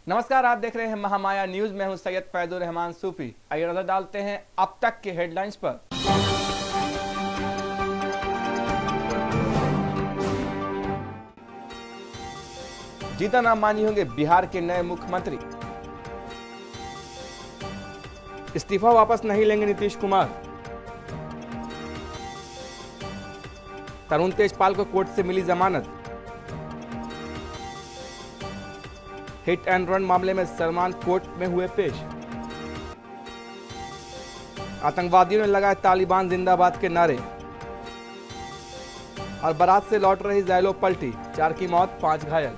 नमस्कार, आप देख रहे हैं महामाया न्यूज। मैं हूं सैयद फैजुर रहमान सूफी। आइए नजर डालते हैं अब तक के हेडलाइंस पर। जीतन राम मांझी होंगे बिहार के नए मुख्यमंत्री। इस्तीफा वापस नहीं लेंगे नीतीश कुमार। तरुण तेजपाल को कोर्ट से मिली जमानत। हिट एंड रन मामले में सलमान कोर्ट में हुए पेश। आतंकवादियों ने लगाए तालिबान जिंदाबाद के नारे। और बारात से लौट रही जैलो पलटी, 4 की मौत 5 घायल।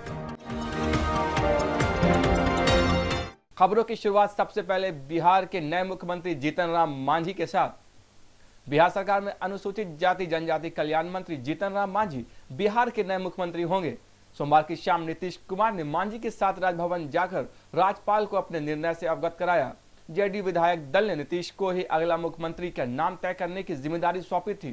खबरों की शुरुआत सबसे पहले बिहार के नए मुख्यमंत्री जीतन राम मांझी के साथ। बिहार सरकार में अनुसूचित जाति जनजाति कल्याण मंत्री जीतन राम मांझी बिहार के नए मुख्यमंत्री होंगे। सोमवार की शाम नीतीश कुमार ने मांझी के साथ राजभवन जाकर राज्यपाल को अपने निर्णय से अवगत कराया। जेडीयू विधायक दल ने नीतीश को ही अगला मुख्यमंत्री का नाम तय करने की जिम्मेदारी सौंपी थी।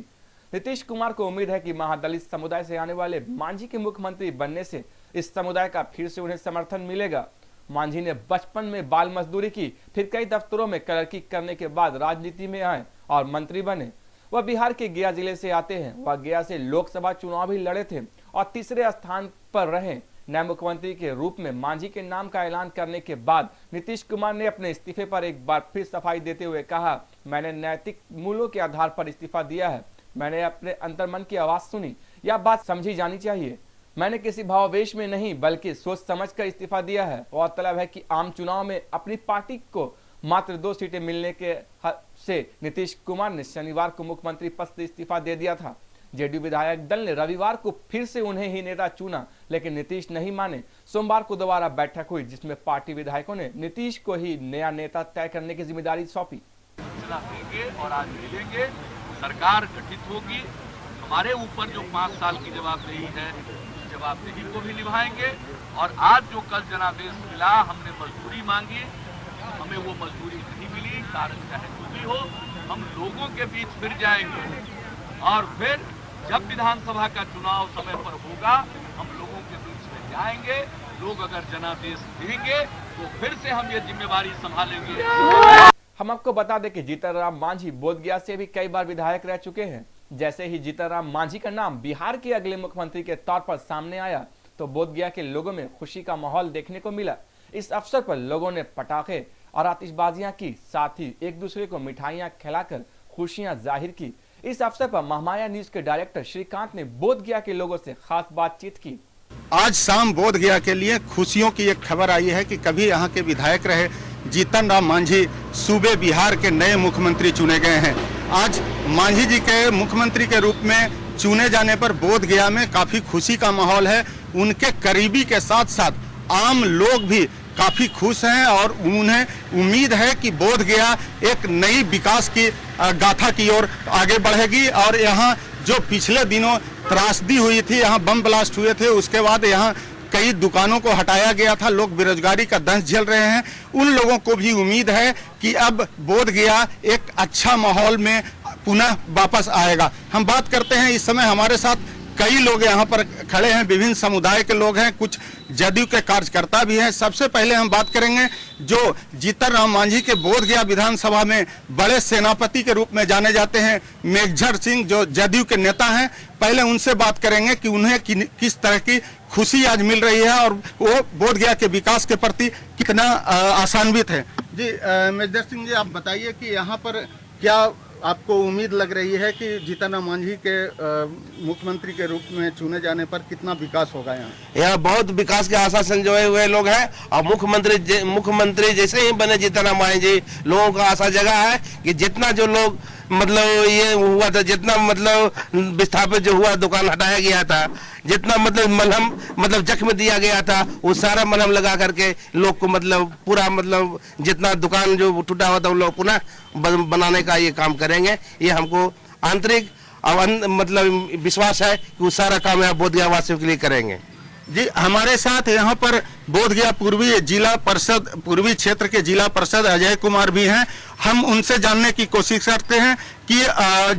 नीतीश कुमार को उम्मीद है कि महादलित समुदाय से आने वाले मांझी के मुख्यमंत्री बनने से इस समुदाय का फिर से उन्हें समर्थन मिलेगा। मांझी ने बचपन में बाल मजदूरी की, फिर कई दफ्तरों में क्लर्की करने के बाद राजनीति में आए और मंत्री बने। वह बिहार के गया जिले से आते हैं। वह गया से लोकसभा चुनाव भी लड़े थे और तीसरे स्थान पर रहे। नए मुख्यमंत्री के रूप में मांझी के नाम का ऐलान करने के बाद नीतीश कुमार ने अपने इस्तीफे पर एक बार फिर सफाई देते हुए कहा, मैंने नैतिक मूल्यों के आधार पर इस्तीफा दिया है। मैंने अपने अंतर्मन की आवाज सुनी। यह बात समझी जानी चाहिए। मैंने किसी भावावेश में नहीं बल्कि सोच समझ कर इस्तीफा दिया है। गौरतलब है कि आम चुनाव में अपनी पार्टी को मात्र 2 सीटें मिलने के से नीतीश कुमार ने शनिवार को मुख्यमंत्री पद से इस्तीफा दे दिया था। जेडीयू विधायक दल ने रविवार को फिर से उन्हें ही नेता चुना, लेकिन नीतीश नहीं माने। सोमवार को दोबारा बैठक हुई जिसमें पार्टी विधायकों ने नीतीश को ही नया नेता तय करने की जिम्मेदारी सौंपी। और आज मिलेंगे, सरकार गठित होगी। हमारे ऊपर जो 5 साल की जवाबदेही है, जवाबदेही को भी निभाएंगे। और आज जो कल जनादेश मिला, हमने मजदूरी मांगी, हमें वो मजदूरी नहीं मिली, कारण चाहे कुछ भी हो, हम लोगों के बीच फिर जाएंगे। और फिर जब विधानसभा का चुनाव समय पर होगा, हम लोगों के बीच में जाएंगे। लोग अगर जनादेश देंगे तो फिर से हम ये जिम्मेवारी संभालेंगे। हम आपको बता दें कि जीतन राम मांझी बोधगया से भी कई बार विधायक रह चुके हैं। जैसे ही जीतन राम मांझी का नाम बिहार के अगले मुख्यमंत्री के तौर पर सामने आया तो बोधगया के लोगों में खुशी का माहौल देखने को मिला। इस अवसर पर लोगों ने पटाखे और आतिशबाजियां की, साथ ही एक दूसरे को मिठाइयां खिलाकर खुशियां जाहिर की। इस अवसर पर महामाया न्यूज के डायरेक्टर श्रीकांत ने बोधगया के लोगों से खास बातचीत की। आज शाम बोधगया के लिए खुशियों की एक खबर आई है कि कभी यहाँ के विधायक रहे जीतन राम मांझी सूबे बिहार के नए मुख्यमंत्री चुने गए हैं। आज मांझी जी के मुख्यमंत्री के रूप में चुने जाने पर बोधगया में काफी खुशी का माहौल है। उनके करीबी के साथ साथ आम लोग भी काफी खुश हैं और उन्हें उम्मीद है कि बोधगया एक नई विकास की गाथा की ओर आगे बढ़ेगी। और यहाँ जो पिछले दिनों त्रासदी हुई थी, यहाँ बम ब्लास्ट हुए थे, उसके बाद यहाँ कई दुकानों को हटाया गया था, लोग बेरोजगारी का दंश झेल रहे हैं। उन लोगों को भी उम्मीद है कि अब बोधगया एक अच्छा माहौल में पुनः वापस आएगा। हम बात करते हैं, इस समय हमारे साथ कई लोग यहाँ पर खड़े हैं, विभिन्न समुदाय के लोग हैं, कुछ जदयू के कार्यकर्ता भी हैं। सबसे पहले हम बात करेंगे जो जीतन राम मांझी के बोधगया विधानसभा में बड़े सेनापति के रूप में जाने जाते हैं, मेघझर सिंह, जो जदयू के नेता हैं। पहले उनसे बात करेंगे कि उन्हें किस तरह की खुशी आज मिल रही है और वो बोधगया के विकास के प्रति कितना आशान्वित है। जी मेघझर सिंह जी, आप बताइए कि यहाँ पर क्या आपको उम्मीद लग रही है कि जीतन राम मांझी के मुख्यमंत्री के रूप में चुने जाने पर कितना विकास होगा? यहाँ बहुत विकास के आशा संजोए हुए लोग हैं और मुख्यमंत्री जैसे ही बने जीतन राम मांझी, लोगों का आशा जगह है कि जितना जो लोग मतलब ये हुआ था, जितना मतलब विस्थापित जो हुआ, दुकान हटाया गया था, जितना मतलब मलहम मतलब जख्म दिया गया था, वो सारा मलहम लगा करके लोग को मतलब पूरा मतलब जितना दुकान जो टूटा हुआ था वो लोग पुनः बनाने का ये काम करेंगे। ये हमको आंतरिक और मतलब विश्वास है कि वो सारा काम यहाँ बोधगया वासियों के लिए करेंगे। जी, हमारे साथ यहाँ पर बोधगया पूर्वी क्षेत्र के जिला परिषद अजय कुमार भी हैं। हम उनसे जानने की कोशिश करते हैं कि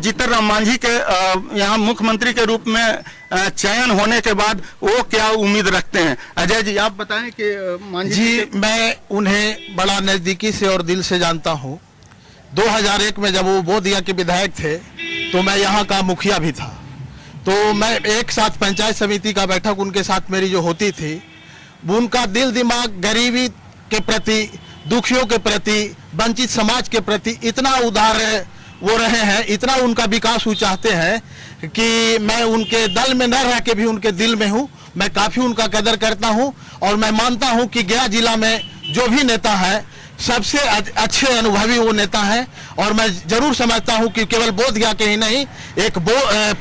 जीतन राम मांझी के यहाँ मुख्यमंत्री के रूप में चयन होने के बाद वो क्या उम्मीद रखते हैं। अजय जी, आप बताएं कि मांझी जी, मैं उन्हें बड़ा नजदीकी से और दिल से जानता हूँ। 2001 में जब वो बोधगया के विधायक थे तो मैं यहाँ का मुखिया भी था। तो मैं एक साथ पंचायत समिति का बैठक उनके साथ मेरी जो होती थी, उनका दिल दिमाग गरीबी के प्रति, दुखियों के प्रति, वंचित समाज के प्रति इतना उदार वो रहे हैं, इतना उनका विकास वो चाहते हैं कि मैं उनके दल में न रह के भी उनके दिल में हूँ। मैं काफ़ी उनका कदर करता हूँ और मैं मानता हूँ कि गया जिला में जो भी नेता है सबसे अच्छे अनुभवी वो नेता है। और मैं जरूर समझता हूँ कि केवल बोधगया के ही नहीं, एक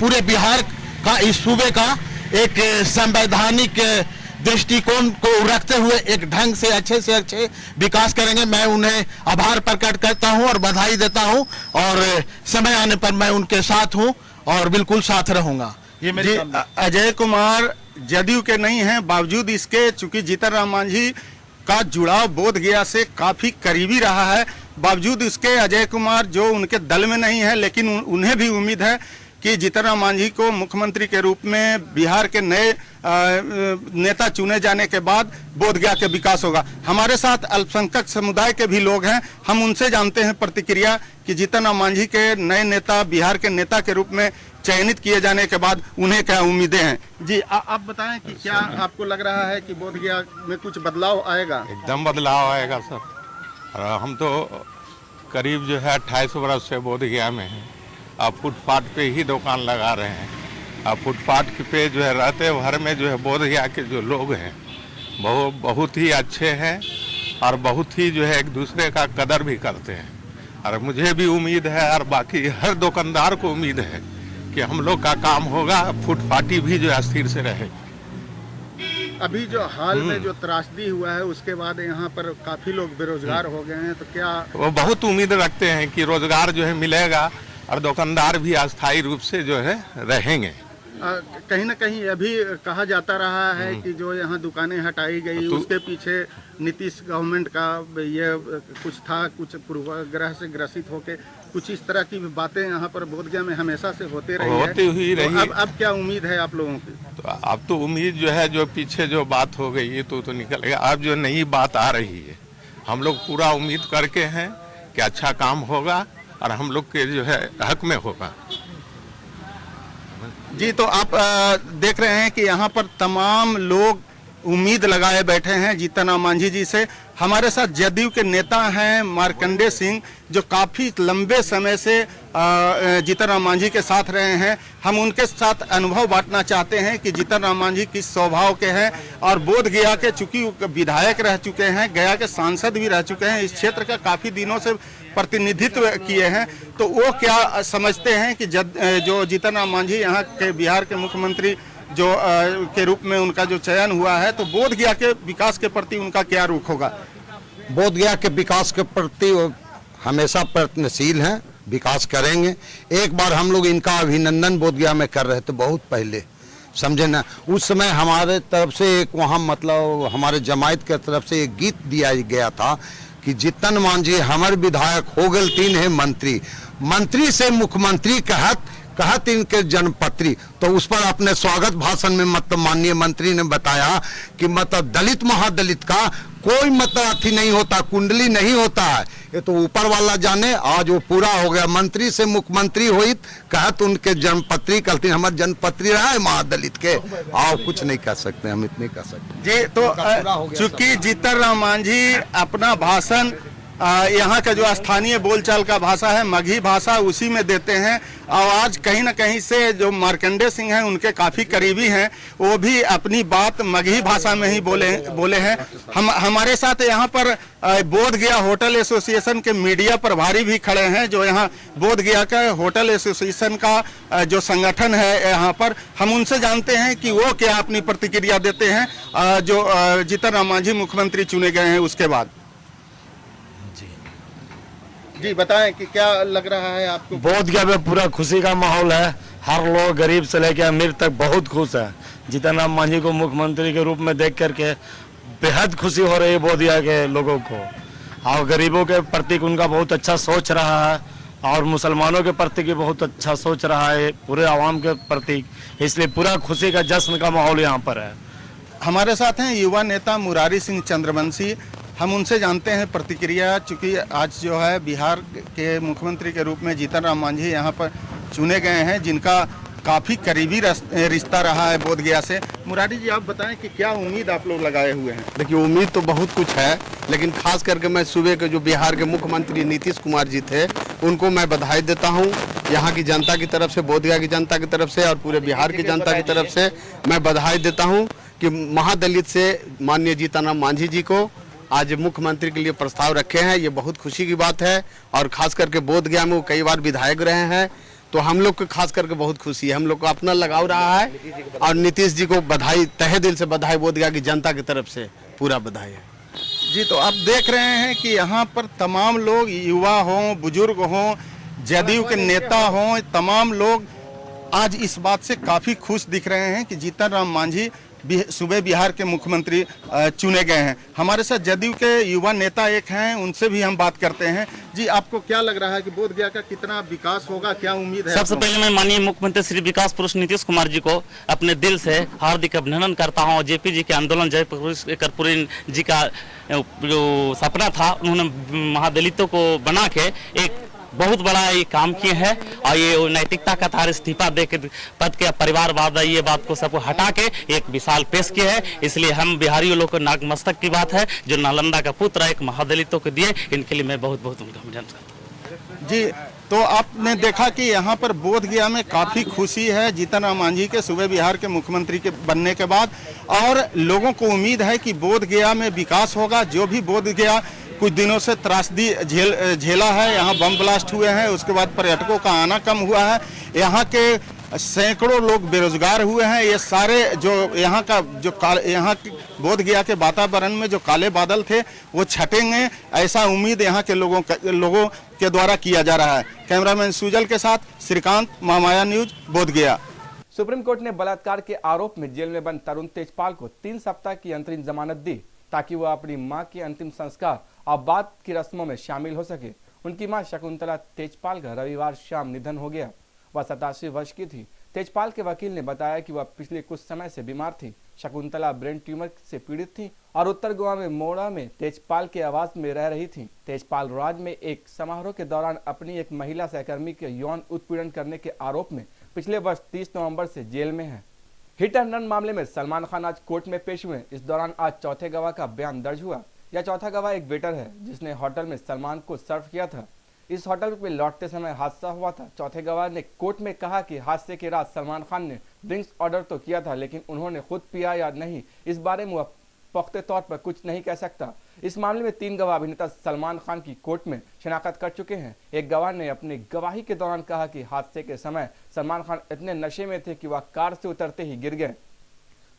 पूरे बिहार का, इस सूबे का एक संवैधानिक दृष्टिकोण को रखते हुए एक ढंग से अच्छे विकास करेंगे। मैं उन्हें आभार प्रकट करता हूं और बधाई देता हूं और समय आने पर मैं उनके साथ हूं और बिल्कुल साथ रहूंगा। ये मेरी अजय कुमार जदयू के नहीं हैं, बावजूद इसके चूंकि जीतन राम मांझी का जुड़ाव बोधगया से काफी करीबी रहा है, बावजूद इसके अजय कुमार जो उनके दल में नहीं है, लेकिन उन्हें भी उम्मीद है कि जीतन राम मांझी को मुख्यमंत्री के रूप में बिहार के नए नेता चुने जाने के बाद बोधगया के विकास होगा। हमारे साथ अल्पसंख्यक समुदाय के भी लोग हैं, हम उनसे जानते हैं प्रतिक्रिया कि जीतन राम मांझी के नए नेता, बिहार के नेता के रूप में चयनित किए जाने के बाद उन्हें क्या उम्मीदें हैं। जी, आप बताएं कि क्या आपको लग रहा है कि बोधगया में कुछ बदलाव आएगा? एकदम बदलाव आएगा सर। हम तो करीब जो है 28 वर्ष से बोधगया में हैं। अब फुटपाथ पे ही दुकान लगा रहे हैं। अब फुटपाथ पे जो है रहते भर में जो है बोधगया के जो लोग हैं बहुत ही अच्छे हैं और बहुत ही जो है एक दूसरे का कदर भी करते हैं। और मुझे भी उम्मीद है और बाकी हर दुकानदार को उम्मीद है कि हम लोग का काम होगा, फुटपाथी भी जो है स्थिर से रहे। अभी जो हाल में जो त्रासदी हुआ है उसके बाद यहाँ पर काफी लोग बेरोजगार हो गए हैं, तो क्या वो बहुत उम्मीद रखते हैं कि रोजगार जो है मिलेगा और दुकानदार भी अस्थायी रूप से जो है रहेंगे। कहीं ना कहीं अभी कहा जाता रहा है कि जो यहाँ दुकानें हटाई गई उसके पीछे नीतीश गवर्नमेंट का ये कुछ था, कुछ पूर्वाग्रह से ग्रसित होके कुछ इस तरह की बातें यहाँ पर बोधगया में हमेशा से होती रही है। तो अब क्या उम्मीद है आप लोगों की? तो अब तो उम्मीद जो है, जो पीछे जो बात हो गई है तो निकल गया। अब जो नई बात आ रही है, हम लोग पूरा उम्मीद करके हैं कि अच्छा काम होगा और हम लोग के जो है हक में होगा। जी, तो आप देख रहे हैं कि यहाँ पर तमाम लोग उम्मीद लगाए बैठे हैं जीतन राम मांझी जी से। हमारे साथ जदयू के नेता हैं मार्कंडे सिंह, जो काफ़ी लंबे समय से जीतन राम मांझी के साथ रहे हैं। हम उनके साथ अनुभव बांटना चाहते हैं कि जीतन राम मांझी किस स्वभाव के हैं और बोधगया के चूंकि विधायक रह चुके हैं, गया के सांसद भी रह चुके हैं, इस क्षेत्र का काफ़ी दिनों से प्रतिनिधित्व किए हैं, तो वो क्या समझते हैं कि जो जीतन राम मांझी यहाँ के बिहार के मुख्यमंत्री जो के रूप में उनका जो चयन हुआ है, तो बोधगया के विकास के प्रति उनका क्या रुख होगा? बोधगया के विकास के प्रति हमेशा प्रयत्नशील हैं, विकास करेंगे। एक बार हम लोग इनका अभिनंदन बोधगया में कर रहे थे बहुत पहले, समझे ना। उस समय हमारे तरफ से एक वहाँ मतलब हमारे जमायत के तरफ से एक गीत दिया गया था कि जीतन मांझी हमारे विधायक हो गए 3 है मंत्री, मंत्री से मुख्यमंत्री कहत इनके जनपत्री। तो उस पर अपने स्वागत भाषण में मतलब माननीय मंत्री ने बताया कि मतलब दलित महादलित का कोई मतलब अथी नहीं होता, कुंडली नहीं होता है, ये तो ऊपर वाला जाने। आज वो पूरा हो गया, मंत्री से मुख्यमंत्री हुई कहत उनके जनपत्री, कहते हमारे जनपत्री रहा है महादलित के, आओ कुछ नहीं कर सकते, हम इतने कर सकते जी। तो चूंकि जीतन राम मांझी अपना भाषण यहाँ का जो स्थानीय बोलचाल का भाषा है मगही भाषा, उसी में देते हैं, और आज कहीं ना कहीं से जो मार्कंडे सिंह हैं उनके काफ़ी करीबी हैं, वो भी अपनी बात मगही भाषा में ही बोले हैं। हमारे साथ यहाँ पर बोधगया होटल एसोसिएशन के मीडिया प्रभारी भी खड़े हैं, जो यहाँ बोधगया का होटल एसोसिएशन का जो संगठन है यहाँ पर, हम उनसे जानते हैं कि वो क्या अपनी प्रतिक्रिया देते हैं जो जीतन राम मांझी मुख्यमंत्री चुने गए हैं उसके बाद। जी बताएं कि क्या लग रहा है आपको? बोधगया में पूरा खुशी का माहौल है, हर लोग गरीब से लेकर अमीर तक बहुत खुश है। जीतन राम मांझी को मुख्यमंत्री के रूप में देख करके बेहद खुशी हो रही है बोधिया के लोगों को, और गरीबों के प्रति उनका बहुत अच्छा सोच रहा है, और मुसलमानों के प्रति भी बहुत अच्छा सोच रहा है, पूरे आवाम के प्रति, इसलिए पूरा खुशी का जश्न का माहौल यहाँ पर है। हमारे साथ हैं युवा नेता मुरारी सिंह चंद्रवंशी। हम उनसे जानते हैं प्रतिक्रिया, चूँकि आज जो है बिहार के मुख्यमंत्री के रूप में जीतन राम मांझी यहाँ पर चुने गए हैं, जिनका काफ़ी करीबी रिश्ता रहा है बोधगया से। मुरारी जी, आप बताएं कि क्या उम्मीद आप लोग लगाए हुए हैं? देखिए, उम्मीद तो बहुत कुछ है, लेकिन खास करके मैं सूबे के जो बिहार के मुख्यमंत्री नीतीश कुमार जी थे, उनको मैं बधाई देता हूं। यहाँ की जनता की तरफ से, बोधगया की जनता की तरफ से और पूरे बिहार की जनता की तरफ से मैं बधाई देता हूं कि महादलित से माननीय जीतन राम मांझी जी को आज मुख्यमंत्री के लिए प्रस्ताव रखे हैं। ये बहुत खुशी की बात है, और खास करके बोधगया में वो कई बार विधायक रहे हैं, तो हम लोग को खास करके बहुत खुशी है। हम लोग को अपना लगाव रहा है, और नीतीश जी को बधाई, तहे दिल से बधाई, बोधगया की जनता की तरफ से पूरा बधाई है जी। तो आप देख रहे हैं कि यहाँ पर तमाम लोग, युवा हों, बुजुर्ग हों, जदयू के नेता हों, तमाम लोग आज इस बात से काफ़ी खुश दिख रहे हैं कि जीतन राम मांझी सूबे बिहार के मुख्यमंत्री चुने गए हैं। हमारे साथ जदयू के युवा नेता एक हैं, उनसे भी हम बात करते हैं। जी, आपको क्या लग रहा है कि बोधगया का कितना विकास होगा, क्या उम्मीद है? सबसे पहले मैं माननीय मुख्यमंत्री श्री विकास पुरुष नीतीश कुमार जी को अपने दिल से हार्दिक अभिनंदन करता हूं। जेपी जी के आंदोलन, जय कर्पूरी जी का जो सपना था, उन्होंने महादलितों को बना के एक बहुत बड़ा ये काम किए हैं, और ये नैतिकता का तार इस्तीफा दे के पद के परिवारवाद, ये बात को सबको हटा के एक विशाल पेश किए है। इसलिए हम बिहारियों लोग को नाक मस्तक की बात है, जो नालंदा का पुत्र एक महादलितों को दिए, इनके लिए मैं बहुत बहुत उनका अभिनंदन करता हूं। जी, तो आपने देखा कि यहाँ पर बोधगया में काफ़ी खुशी है जीतन राम मांझी के सूबे बिहार के मुख्यमंत्री के बनने के बाद, और लोगों को उम्मीद है कि बोधगया में विकास होगा। जो भी बोधगया कुछ दिनों से त्रासदी झेला है, यहाँ बम ब्लास्ट हुए हैं, उसके बाद पर्यटकों का आना कम हुआ है, यहाँ के सैकड़ों लोग बेरोजगार हुए हैं। ये सारे जो यहाँ का जो यहाँ बोधगया के वातावरण में जो काले बादल थे वो छटेंगे, ऐसा उम्मीद यहाँ के लोगों के द्वारा किया जा रहा है। कैमरामैन सुजल के साथ Shrikant, Mahamaya news, Bodhgaya. Supreme court ने बलात्कार के आरोप में जेल में बंद तरुण तेजपाल को 3 सप्ताह की अंतरिम जमानत दी, ताकि वह अपनी मां के अंतिम संस्कार और बाद की रस्मों में शामिल हो सके। उनकी मां शकुंतला तेजपाल का रविवार शाम निधन हो गया। वह 87 वर्ष की थी। तेजपाल के वकील ने बताया कि वह पिछले कुछ समय से बीमार थी। शकुंतला ब्रेन ट्यूमर से पीड़ित थी और उत्तर गोवा में मोड़ा में तेजपाल के आवास में रह रही थी। तेजपाल राज्य में एक समारोह के दौरान अपनी एक महिला सहकर्मी के यौन उत्पीड़न करने के आरोप में पिछले वर्ष 30 नवंबर से जेल में है। हिट एंड रन मामले में सलमान खान आज कोर्ट में पेश हुए। इस दौरान आज चौथे गवाह का बयान दर्ज हुआ। यह चौथा गवाह एक वेटर है, जिसने होटल में सलमान को सर्व किया था। इस होटल में लौटते समय हादसा हुआ था। चौथे गवाह ने कोर्ट में कहा कि हादसे की रात सलमान खान ने ड्रिंक्स ऑर्डर तो किया था, लेकिन उन्होंने खुद पिया या नहीं, इस बारे में वह पुख्ते तौर पर कुछ नहीं कह सकता। इस मामले में 3 गवाह अभिनेता सलमान खान की कोर्ट में शनाख्त कर चुके हैं। एक गवाह ने अपनी गवाही के दौरान कहा कि हादसे के समय सलमान खान इतने नशे में थे कि वह कार से उतरते ही गिर गए।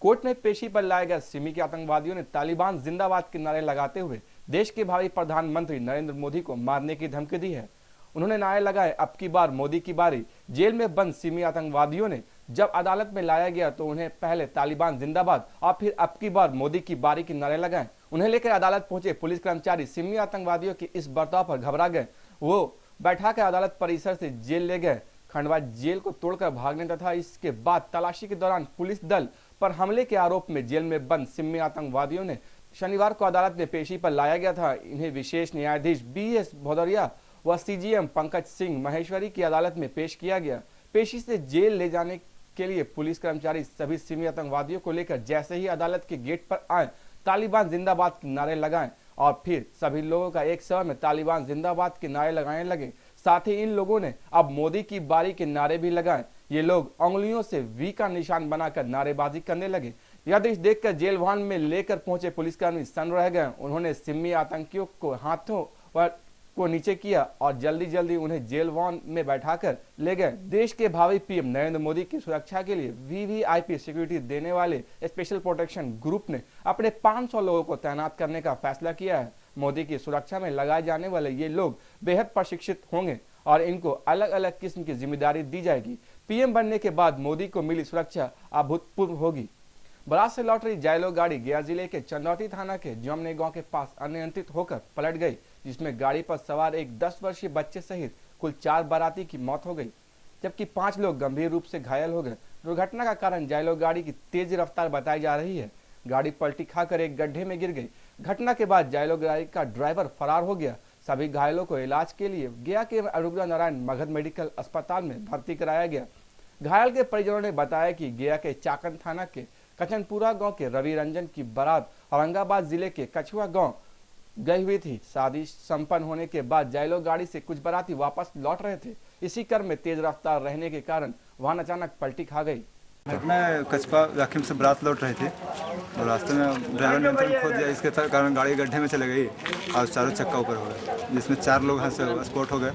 कोर्ट में पेशी पर लाए गए सिमी के आतंकवादियों ने तालिबान जिंदाबाद के नारे लगाते हुए देश के भावी प्रधानमंत्री नरेंद्र मोदी को मारने की धमकी दी है। उन्होंने नारे लगाए, अब की बार मोदी की बारी। जेल में बंद सिमी आतंकवादियों ने जब अदालत में लाया गया तो उन्हें पहले तालिबान जिंदाबाद और फिर अब की बार मोदी की बारी के नारे लगाए। उन्हें लेकर अदालत पहुंचे पुलिस कर्मचारी सिमी आतंकवादियों के इस बर्ताव पर घबरा गए। वो बैठाकर अदालत परिसर से जेल ले गए। खंडवा जेल को तोड़कर भागने तथा इसके बाद तलाशी के दौरान पुलिस दल पर हमले के आरोप में जेल में बंद सिमी आतंकवादियों ने शनिवार को अदालत में पेशी पर लाया गया था। इन्हें विशेष न्यायाधीश BS भदौरिया व CGM पंकज सिंह महेश्वरी की अदालत में पेश किया गया। पेशी से जेल ले जाने के लिए पुलिस कर्मचारी सभी सिमी आतंकवादियों को लेकर जैसे ही अदालत के गेट पर आए, तालिबान जिंदाबाद के नारे लगाएं और फिर सभी लोगों का एक स्वर में तालिबान जिंदाबाद के नारे लगाने लगे। साथ ही इन लोगों ने अब मोदी की बारी के नारे भी लगाए। ये लोग उंगलियों से V का निशान बनाकर नारेबाजी करने लगे। यह दृश्य देखकर जेल वाहन में लेकर पहुंचे पुलिसकर्मी सन्न रह गए। उन्होंने सिमी आतंकियों को हाथों को नीचे किया और जल्दी जल्दी उन्हें जेल वाहन में बैठाकर ले गए। देश के भावी PM नरेंद्र मोदी की सुरक्षा के लिए VVIP सिक्योरिटी देने वाले स्पेशल प्रोटेक्शन ग्रुप ने अपने 500 लोगों को तैनात करने का फैसला किया है। मोदी की सुरक्षा में लगाए जाने वाले ये लोग बेहद प्रशिक्षित होंगे और इनको अलग अलग किस्म की जिम्मेदारी दी जाएगी। पीएम बनने के बाद मोदी को मिली सुरक्षा अभूतपूर्व होगी। बारात से लौट रही जायलो गाड़ी गया जिले के चंदौती थाना के जमने गांव के पास अनियंत्रित होकर पलट गई, जिसमें गाड़ी पर सवार एक 10 वर्षीय बच्चे सहित कुल 4 बाराती की मौत हो गई, जबकि 5 लोग गंभीर रूप से घायल हो गए। दुर्घटना का कारण जायलो गाड़ी की तेज रफ्तार बताई जा रही है। गाड़ी पलटी खाकर एक गड्ढे में गिर गई। घटना के बाद जायलो गाड़ी का ड्राइवर फरार हो गया। सभी घायलों को इलाज के लिए गया के अरुग्रा नारायण मगध मेडिकल अस्पताल में भर्ती कराया गया। घायल के परिजनों ने बताया कि गया के चाकन थाना के कचनपुरा गांव के रवि रंजन की बारात औरंगाबाद जिले के कछुआ गांव गई हुई थी। शादी संपन्न होने के बाद जायलो गाड़ी से कुछ बाराती वापस लौट रहे थे। इसी क्रम में तेज रफ्तार रहने के कारण वाहन अचानक पलटी खा गई। घटना कछपा जाखिम से बारात लौट रहे थे और रास्ते में ड्राइवर ने नियंत्रण खो दिया। इसके कारण गाड़ी गड्ढे में चले गई और चारों चक्का ऊपर हो गए, जिसमें 4 लोग हैं से स्पॉट हो गए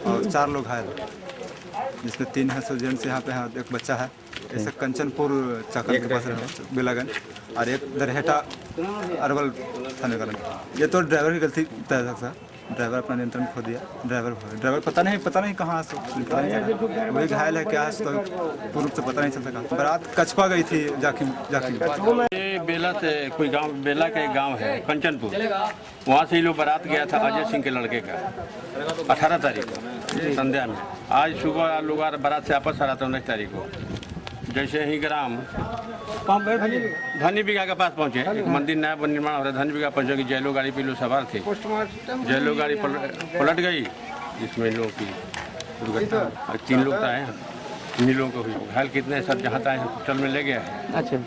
और 4 लोग घायल, जिसमें 3 हैं जेंट्स यहाँ पे हैं, एक बच्चा है। ऐसे कंचनपुर चाकन के पास बेलागंज और एक दरहेटा अरवल थाने का लगे। ये तो ड्राइवर की गलती तय सकता, ड्राइवर अपना नियंत्रण खो दिया। ड्राइवर पता नहीं कहाँ से वही घायल है क्या है तो पूर्ण से पता नहीं चल सका। बारात कछपा गई थी जाकिम। ये बेला से कोई गांव, बेला के गांव है कंचनपुर, वहाँ से ही लोग बारात गया था अजय सिंह के लड़के का 18 तारीख को संध्या में। आज सुबह लोग बारात से वापस आ रहा था 19 तारीख को। जैसे ही ग्राम धनी बिगा के पास पहुंचे, एक मंदिर नया निर्माण हो रहा है, धनी बिगा पहुंचे कि जयलो गाड़ी पे लोग सवार थे। जयलो गाड़ी पलट गई, जिसमें लोगों की दुर्घटना 3 लोग आए हैं, 3 लोगों को हुई। घायल कितने सब जहाँ तक हॉस्पिटल में ले गया है। अच्छा,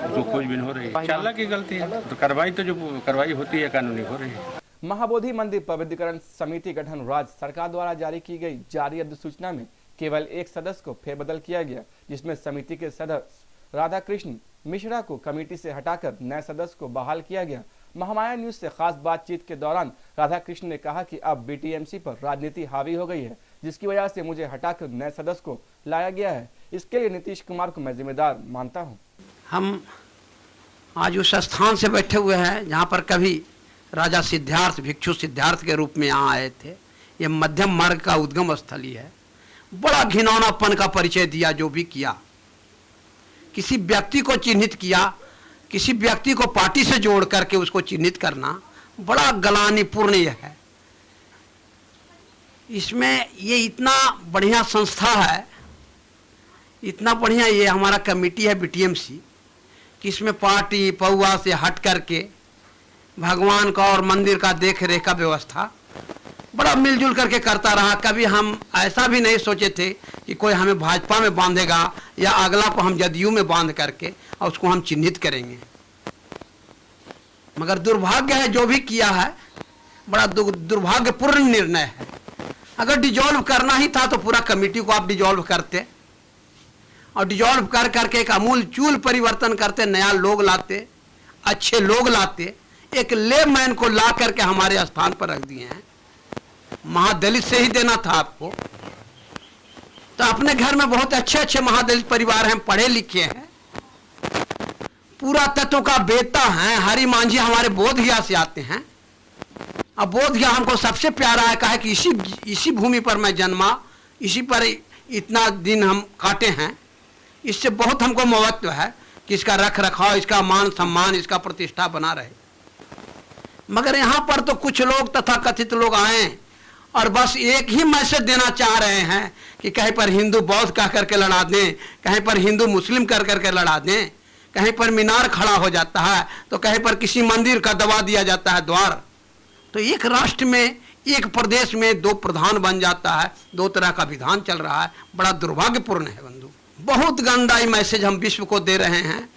तो खोजबीन हो रही है। चालक की गलती है तो कार्रवाई तो जो कार्रवाई होती है कानूनी हो रही है। महाबोधि मंदिर पवित्रीकरण समिति गठन राज्य सरकार द्वारा जारी की गई जारी अधिसूचना में केवल एक सदस्य को फेरबदल किया गया, जिसमें समिति के सदस्य राधा कृष्ण मिश्रा को कमेटी से हटाकर नए सदस्य को बहाल किया गया। महामाया न्यूज से खास बातचीत के दौरान राधा कृष्ण ने कहा कि अब बीटीएमसी पर राजनीति हावी हो गई है, जिसकी वजह से मुझे हटाकर नए सदस्य को लाया गया है। इसके लिए नीतीश कुमार को मैं जिम्मेदार मानता हूँ। हम आज उस स्थान से बैठे हुए हैं जहाँ पर कभी राजा सिद्धार्थ, भिक्षु सिद्धार्थ के रूप में यहाँ आए थे। ये मध्यम मार्ग का उद्गम स्थल ही है। बड़ा घिनौनापन का परिचय दिया जो भी किया, किसी व्यक्ति को चिन्हित किया, किसी व्यक्ति को पार्टी से जोड़ करके उसको चिन्हित करना बड़ा गलानीपूर्ण है। इसमें ये इतना बढ़िया संस्था है, इतना बढ़िया ये हमारा कमेटी है बीटीएमसी, कि इसमें पार्टी पौवा से हट करके भगवान का और मंदिर का देख रेख का व्यवस्था बड़ा मिलजुल करके करता रहा। कभी हम ऐसा भी नहीं सोचे थे कि कोई हमें भाजपा में बांधेगा या अगला को हम जदयू में बांध करके और उसको हम चिन्हित करेंगे। मगर दुर्भाग्य है जो भी किया है, बड़ा दुर्भाग्यपूर्ण निर्णय है। अगर डिजॉल्व करना ही था तो पूरा कमेटी को आप डिजॉल्व करते और डिजॉल्व कर करके एक अमूल चूल परिवर्तन करते, नया लोग लाते, अच्छे लोग लाते। एक लेमैन को ला करके हमारे स्थान पर रख दिए हैं। महादलित से ही देना था आपको। तो अपने घर में बहुत अच्छे अच्छे महादलित परिवार हैं, पढ़े लिखे हैं, पूरा तत्व का बेटा है। हरि मांझी हमारे बोधगया से आते हैं। अब बोधगया हमको सबसे प्यारा है, कहा कि इसी भूमि पर मैं जन्मा, इसी पर इतना दिन हम काटे हैं। इससे बहुत हमको महत्व है कि इसका रख रखाव, इसका मान सम्मान, इसका प्रतिष्ठा बना रहे। मगर यहाँ पर तो कुछ लोग तथाकथित लोग आए और बस एक ही मैसेज देना चाह रहे हैं कि कहीं पर हिंदू बौद्ध कह करके लड़ा दें, कहीं पर हिंदू मुस्लिम कर करके लड़ा दें, कहीं पर मीनार खड़ा हो जाता है तो कहीं पर किसी मंदिर का दबा दिया जाता है द्वार। तो एक राष्ट्र में, एक प्रदेश में 2 प्रधान बन जाता है, 2 तरह का विधान चल रहा है। बड़ा दुर्भाग्यपूर्ण है बंधु। बहुत गंदा मैसेज हम विश्व को दे रहे हैं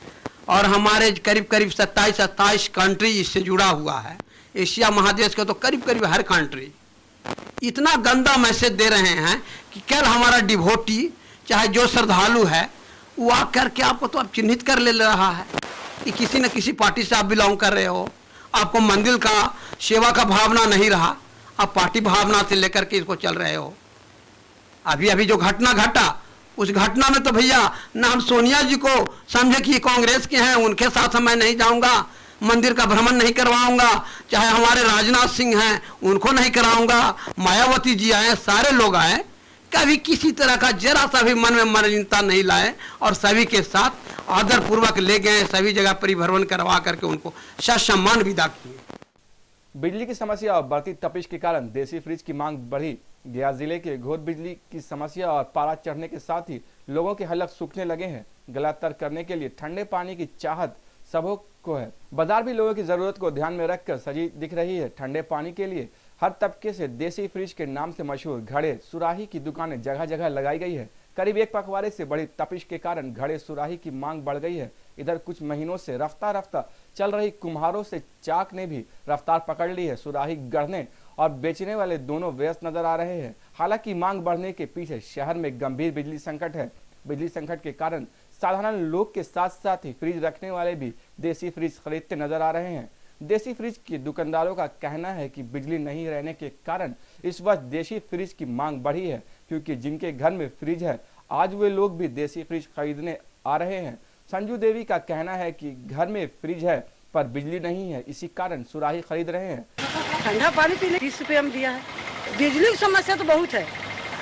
और हमारे करीब करीब 27-28 कंट्री इससे जुड़ा हुआ है। एशिया महादेश के तो करीब करीब हर कंट्री इतना गंदा मैसेज दे रहे हैं कि कल हमारा डिवोटी चाहे जो श्रद्धालु है वो आ करके आपको तो अब चिन्हित कर ले रहा है कि किसी न किसी पार्टी से आप बिलोंग कर रहे हो। आपको मंदिर का सेवा का भावना नहीं रहा, आप पार्टी भावना से लेकर के इसको चल रहे हो। अभी अभी जो घटना घटा, उस घटना में तो भैया ना हम सोनिया जी को समझे कि कांग्रेस के हैं, उनके साथ मैं नहीं जाऊंगा, मंदिर का भ्रमण नहीं करवाऊंगा, चाहे हमारे राजनाथ सिंह हैं उनको नहीं कराऊंगा, मायावती जी आए, सारे लोग आए, कभी किसी तरह का जरा सा भी मन में मलिनता नहीं लाए और सभी के साथ आदर पूर्वक ले गए, सभी जगह परिभ्रमण करवा करके उनको सम्मान विदा किए। बिजली की समस्या और बढ़ती तपिश के कारण देसी फ्रिज की मांग बढ़ी। गया जिले के घोर बिजली की समस्या और पारा चढ़ने के साथ ही लोगों के हलक सूखने लगे हैं। गला तर करने के लिए ठंडे पानी की चाहत सबों को है। बाजार भी लोगों की जरूरत को ध्यान में रखकर सजी दिख रही है। ठंडे पानी के लिए हर तबके से देसी फ्रिज के नाम से मशहूर घड़े सुराही की दुकानें जगह जगह लगाई गई है। करीब एक पखवाड़े से बढ़ी तपिश के कारण घड़े सुराही की मांग बढ़ गई है। इधर कुछ महीनों से रफ्ता रफ्ता चल रही कुम्हारों से चाक ने भी रफ्तार पकड़ ली है। सुराही गढ़ने और बेचने वाले दोनों व्यस्त नजर आ रहे हैं। हालांकि मांग बढ़ने के पीछे शहर में गंभीर बिजली संकट है। बिजली संकट के कारण साधारण लोग के साथ साथ ही फ्रिज रखने वाले भी देसी फ्रिज खरीदते नजर आ रहे हैं। देसी फ्रिज के दुकानदारों का कहना है कि बिजली नहीं रहने के कारण इस वर्ष देसी फ्रिज की मांग बढ़ी है, क्योंकि जिनके घर में फ्रिज है आज वे लोग भी देसी फ्रिज खरीदने आ रहे हैं। संजू देवी का कहना है कि घर में फ्रिज है पर बिजली नहीं है, इसी कारण सुराही खरीद रहे हैं। ठंडा पानी पीने 30 रुपये हम दिया है। बिजली की समस्या तो बहुत है।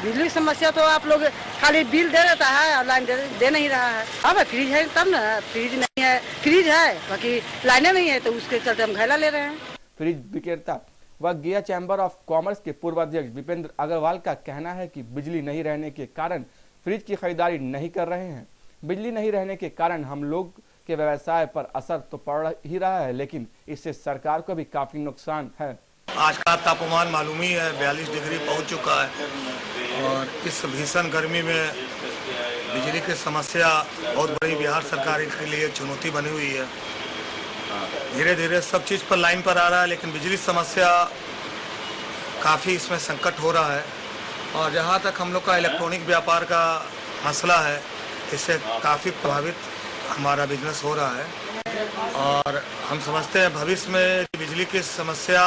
बिजली की समस्या तो आप लोग खाली बिल दे देता है और लाइन दे नहीं रहा है। अब फ्रिज है तब ना, फ्रिज नहीं है, फ्रिज है बाकी लाइनें नहीं है, तो उसके चलते हम घैला ले रहे हैं। फ्रिज विक्रेता व गया चैम्बर ऑफ कॉमर्स के पूर्व अध्यक्ष विपेंद्र अग्रवाल का कहना है कि बिजली नहीं रहने के कारण फ्रिज की खरीदारी नहीं कर रहे हैं। बिजली नहीं रहने के कारण हम लोग के व्यवसाय पर असर तो पड़ ही रहा है, लेकिन इससे सरकार को भी काफी नुकसान है। आज का तापमान मालूम ही है 42 डिग्री पहुंच चुका है और इस भीषण गर्मी में बिजली की समस्या बहुत बड़ी बिहार सरकार के लिए चुनौती बनी हुई है। धीरे धीरे सब चीज़ पर लाइन पर आ रहा है, लेकिन बिजली समस्या काफ़ी इसमें संकट हो रहा है। और जहाँ तक हम लोग का इलेक्ट्रॉनिक व्यापार का मसला है, इससे काफ़ी प्रभावित हमारा बिजनेस हो रहा है और हम समझते हैं भविष्य में बिजली की समस्या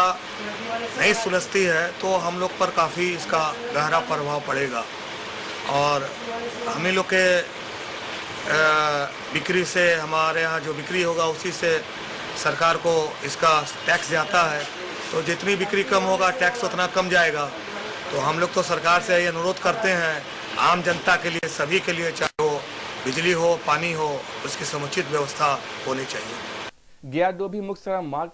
नहीं सुलझती है तो हम लोग पर काफ़ी इसका गहरा प्रभाव पड़ेगा और हम ही लोग के बिक्री से, हमारे यहाँ जो बिक्री होगा उसी से सरकार को इसका टैक्स जाता है, तो जितनी बिक्री कम होगा टैक्स उतना कम जाएगा। तो हम लोग तो सरकार से ये अनुरोध करते हैं आम जनता के लिए, सभी के लिए, चाहे वो बिजली हो, पानी हो, उसकी समुचित व्यवस्था होनी चाहिए। गया डोभी मुख्य सड़क मार्ग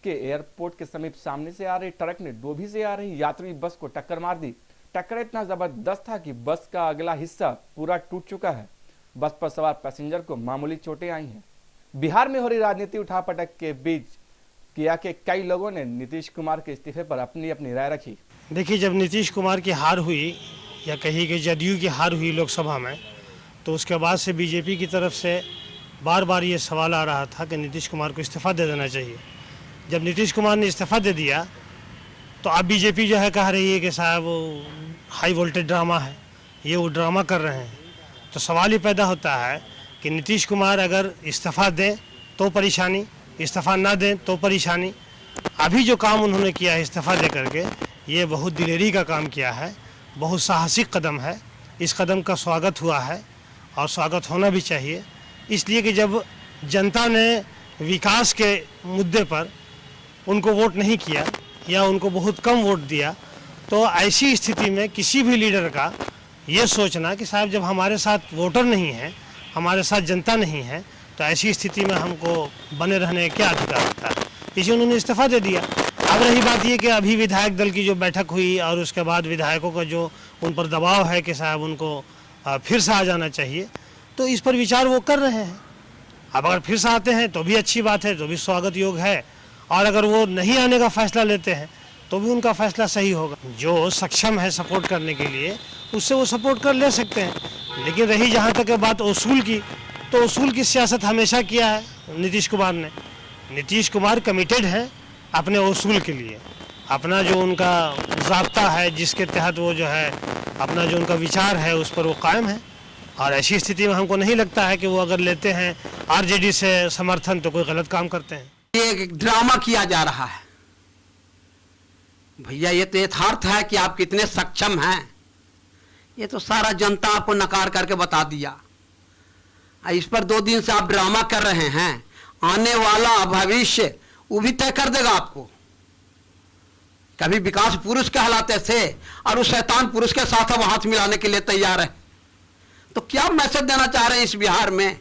के एयरपोर्ट के समीप सामने से आ रही ट्रक ने डोभी से आ रही यात्री बस को टक्कर मार दी। टक्कर इतना जबरदस्त था कि बस का अगला हिस्सा पूरा टूट चुका है। बस पर सवार पैसेंजर को मामूली चोटें आई हैं। बिहार में हो रही राजनीति उठापटक के बीच किया के कई लोगों ने नीतीश कुमार के इस्तीफे पर अपनी अपनी राय रखी। देखिए, जब नीतीश कुमार की हार हुई या कहीं कि जदयू की हार हुई लोकसभा में, तो उसके बाद से बीजेपी की तरफ से बार बार ये सवाल आ रहा था कि नीतीश कुमार को इस्तीफा दे देना चाहिए। जब नीतीश कुमार ने इस्तीफा दे दिया तो अब बीजेपी जो है कह रही है कि साहब वो हाई वोल्टेज ड्रामा है, ये वो ड्रामा कर रहे हैं। तो सवाल ये पैदा होता है कि नीतीश कुमार अगर इस्तीफा दें तो परेशानी, इस्तीफा ना दें तो परेशानी। अभी जो काम उन्होंने किया है इस्तीफा दे करके, ये बहुत दिलेरी का काम किया है, बहुत साहसिक कदम है। इस कदम का स्वागत हुआ है और स्वागत होना भी चाहिए, इसलिए कि जब जनता ने विकास के मुद्दे पर उनको वोट नहीं किया या उनको बहुत कम वोट दिया, तो ऐसी स्थिति में किसी भी लीडर का ये सोचना कि साहब जब हमारे साथ वोटर नहीं है, हमारे साथ जनता नहीं है, तो ऐसी स्थिति में हमको बने रहने का क्या अधिकार होता है, इसलिए उन्होंने इस्तीफा दे दिया। अब रही बात ये कि अभी विधायक दल की जो बैठक हुई और उसके बाद विधायकों का जो उन पर दबाव है कि साहब उनको फिर से आ जाना चाहिए, तो इस पर विचार वो कर रहे हैं। अब अगर फिर से आते हैं तो भी अच्छी बात है, तो भी स्वागत योग है, और अगर वो नहीं आने का फैसला लेते हैं तो भी उनका फैसला सही होगा। जो सक्षम है सपोर्ट करने के लिए उससे वो सपोर्ट कर ले सकते हैं। लेकिन रही जहाँ तक बात उसूल की, तो उसूल की सियासत हमेशा किया है नीतीश कुमार ने। नीतीश कुमार कमिटेड है अपने उसूल के लिए, अपना जो उनका ज़ाब्ता है जिसके तहत वो जो है अपना जो उनका विचार है उस पर वो कायम है। और ऐसी स्थिति में हमको नहीं लगता है कि वो अगर लेते हैं आरजेडी से समर्थन तो कोई गलत काम करते हैं। ये ड्रामा किया जा रहा है भैया, ये तो यथार्थ है कि आप कितने सक्षम हैं, ये तो सारा जनता आपको नकार करके बता दिया। इस पर 2 दिन से आप ड्रामा कर रहे हैं आने वाला भविष्य वो भी तय कर देगा आपको। कभी विकास पुरुष कहलाते थे और उस शैतान पुरुष के साथ अब हाथ मिलाने के लिए तैयार है। तो क्या मैसेज देना चाह रहे हैं इस बिहार में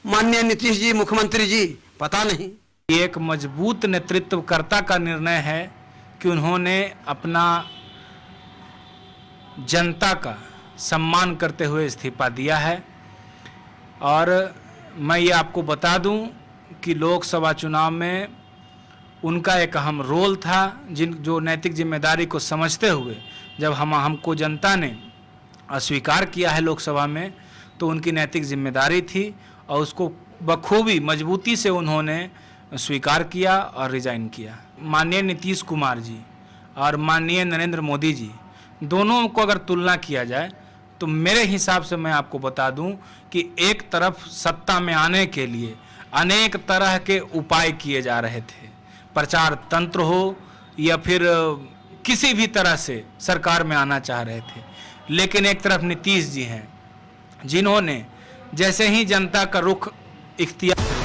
माननीय नीतीश जी, मुख्यमंत्री जी? पता नहीं। एक मजबूत नेतृत्वकर्ता का निर्णय है कि उन्होंने अपना जनता का सम्मान करते हुए इस्तीफा दिया है। और मैं ये आपको बता दूं कि लोकसभा चुनाव में उनका एक अहम रोल था, जो नैतिक जिम्मेदारी को समझते हुए जब हमको जनता ने अस्वीकार किया है लोकसभा में, तो उनकी नैतिक जिम्मेदारी थी और उसको बखूबी मजबूती से उन्होंने स्वीकार किया और रिजाइन किया। माननीय नीतीश कुमार जी और माननीय नरेंद्र मोदी जी दोनों को अगर तुलना किया जाए तो मेरे हिसाब से मैं आपको बता दूं कि एक तरफ सत्ता में आने के लिए अनेक तरह के उपाय किए जा रहे थे, प्रचार तंत्र हो या फिर किसी भी तरह से सरकार में आना चाह रहे थे। लेकिन एक तरफ नीतीश जी हैं जिन्होंने जैसे ही जनता का रुख इख्तियार